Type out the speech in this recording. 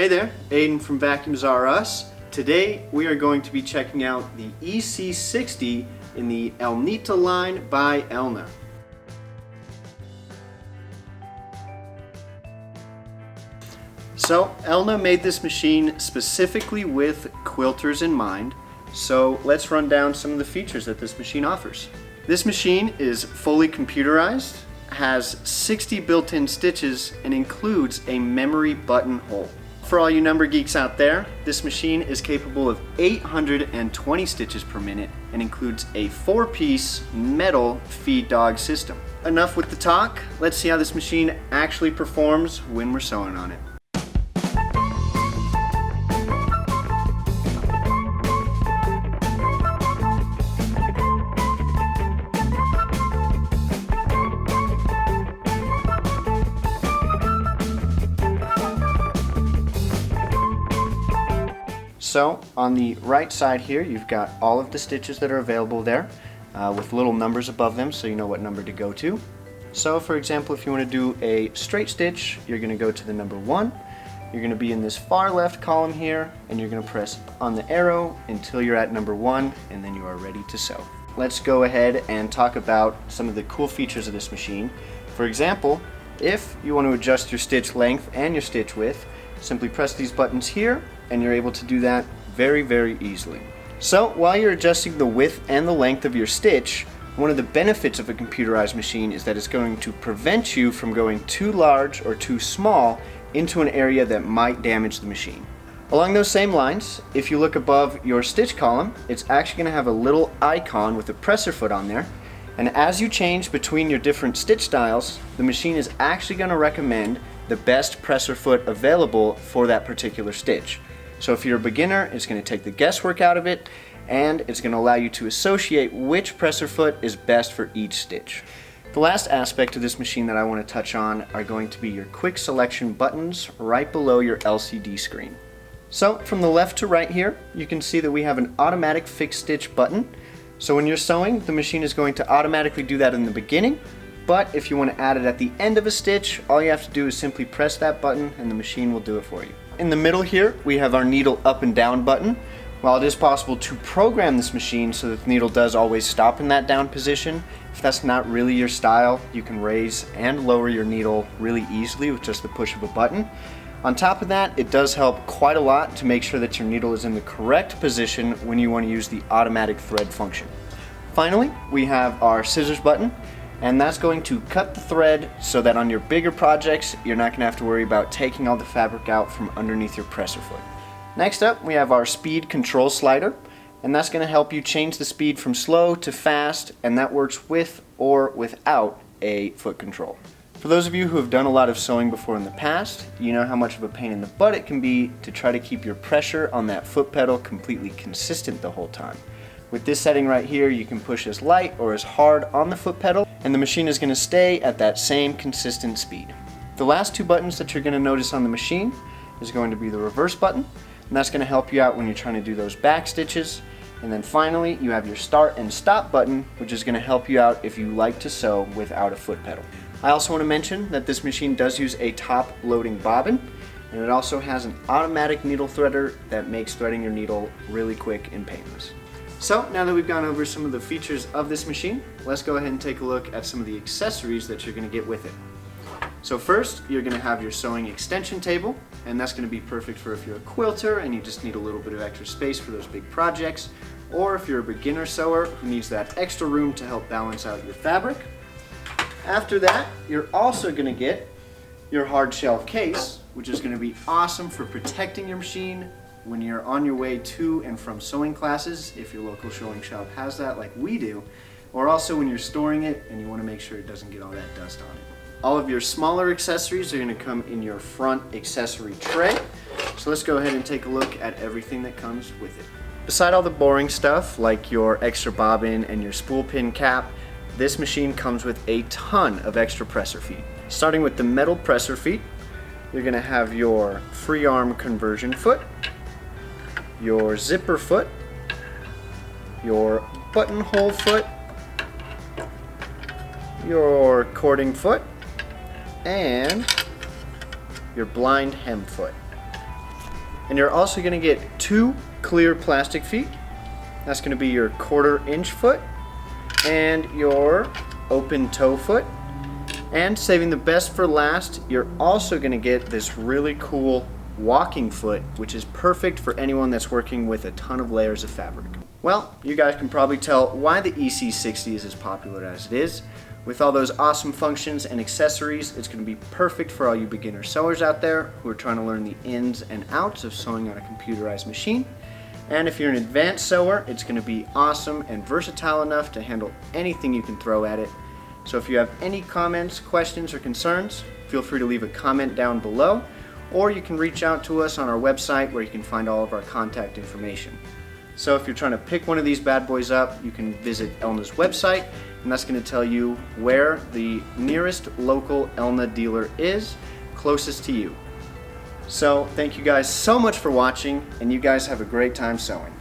Hey there, Aidan from Vacuums R Us. Today we are going to be checking out the EC60 in the Elnita line by Elna. So Elna made this machine specifically with quilters in mind, so let's run down some of the features that this machine offers. This machine is fully computerized, has 60 built-in stitches, and includes a memory buttonhole. For all you number geeks out there, this machine is capable of 820 stitches per minute and includes a 4-piece metal feed dog system. Enough with the talk, let's see how this machine actually performs when we're sewing on it. So on the right side here, you've got all of the stitches that are available there with little numbers above them so you know what number to go to. So for example, if you want to do a straight stitch, you're going to go to the number 1. You're going to be in this far left column here, and you're going to press on the arrow until you're at number 1, and then you are ready to sew. Let's go ahead and talk about some of the cool features of this machine. For example, if you want to adjust your stitch length and your stitch width, simply press these buttons here and you're able to do that very easily. So while you're adjusting the width and the length of your stitch, one of the benefits of a computerized machine is that it's going to prevent you from going too large or too small into an area that might damage the machine. Along those same lines, if you look above your stitch column, it's actually going to have a little icon with a presser foot on there, and as you change between your different stitch styles, the machine is actually going to recommend the best presser foot available for that particular stitch. So if you're a beginner, it's going to take the guesswork out of it, and it's going to allow you to associate which presser foot is best for each stitch. The last aspect of this machine that I want to touch on are going to be your quick selection buttons right below your LCD screen. So from the left to right here, you can see that we have an automatic fixed stitch button. So when you're sewing, the machine is going to automatically do that in the beginning, but if you want to add it at the end of a stitch, all you have to do is simply press that button and the machine will do it for you. In the middle here, we have our needle up and down button. While it is possible to program this machine so that the needle does always stop in that down position, if that's not really your style, you can raise and lower your needle really easily with just the push of a button. On top of that, it does help quite a lot to make sure that your needle is in the correct position when you want to use the automatic thread function. Finally, we have our scissors button, and that's going to cut the thread so that on your bigger projects, you're not going to have to worry about taking all the fabric out from underneath your presser foot. Next up, we have our speed control slider, and that's going to help you change the speed from slow to fast, and that works with or without a foot control. For those of you who have done a lot of sewing before in the past, you know how much of a pain in the butt it can be to try to keep your pressure on that foot pedal completely consistent the whole time. With this setting right here, you can push as light or as hard on the foot pedal, and the machine is going to stay at that same consistent speed. The last two buttons that you're going to notice on the machine is going to be the reverse button, and that's going to help you out when you're trying to do those back stitches. And then finally, you have your start and stop button, which is going to help you out if you like to sew without a foot pedal. I also want to mention that this machine does use a top loading bobbin, and it also has an automatic needle threader that makes threading your needle really quick and painless. So now that we've gone over some of the features of this machine, let's go ahead and take a look at some of the accessories that you're going to get with it. So first, you're going to have your sewing extension table, and that's going to be perfect for if you're a quilter and you just need a little bit of extra space for those big projects, or if you're a beginner sewer who needs that extra room to help balance out your fabric. After that, you're also going to get your hard shelf case, which is going to be awesome for protecting your machine when you're on your way to and from sewing classes, if your local sewing shop has that like we do, or also when you're storing it and you want to make sure it doesn't get all that dust on it. All of your smaller accessories are going to come in your front accessory tray, so let's go ahead and take a look at everything that comes with it. Beside all the boring stuff like your extra bobbin and your spool pin cap, this machine comes with a ton of extra presser feet. Starting with the metal presser feet, you're going to have your free arm conversion foot, your zipper foot, your buttonhole foot, your cording foot, and your blind hem foot. And you're also going to get 2 clear plastic feet. That's going to be your 1/4 inch foot and your open toe foot. And saving the best for last, you're also going to get this really cool walking foot, which is perfect for anyone that's working with a ton of layers of fabric. Well, you guys can probably tell why the EC60 is as popular as it is. With all those awesome functions and accessories, it's going to be perfect for all you beginner sewers out there who are trying to learn the ins and outs of sewing on a computerized machine. And if you're an advanced sewer, it's going to be awesome and versatile enough to handle anything you can throw at it. So if you have any comments, questions, or concerns, feel free to leave a comment down below, or you can reach out to us on our website where you can find all of our contact information. So if you're trying to pick one of these bad boys up, you can visit Elna's website, and that's going to tell you where the nearest local Elna dealer is closest to you. So thank you guys so much for watching, and you guys have a great time sewing.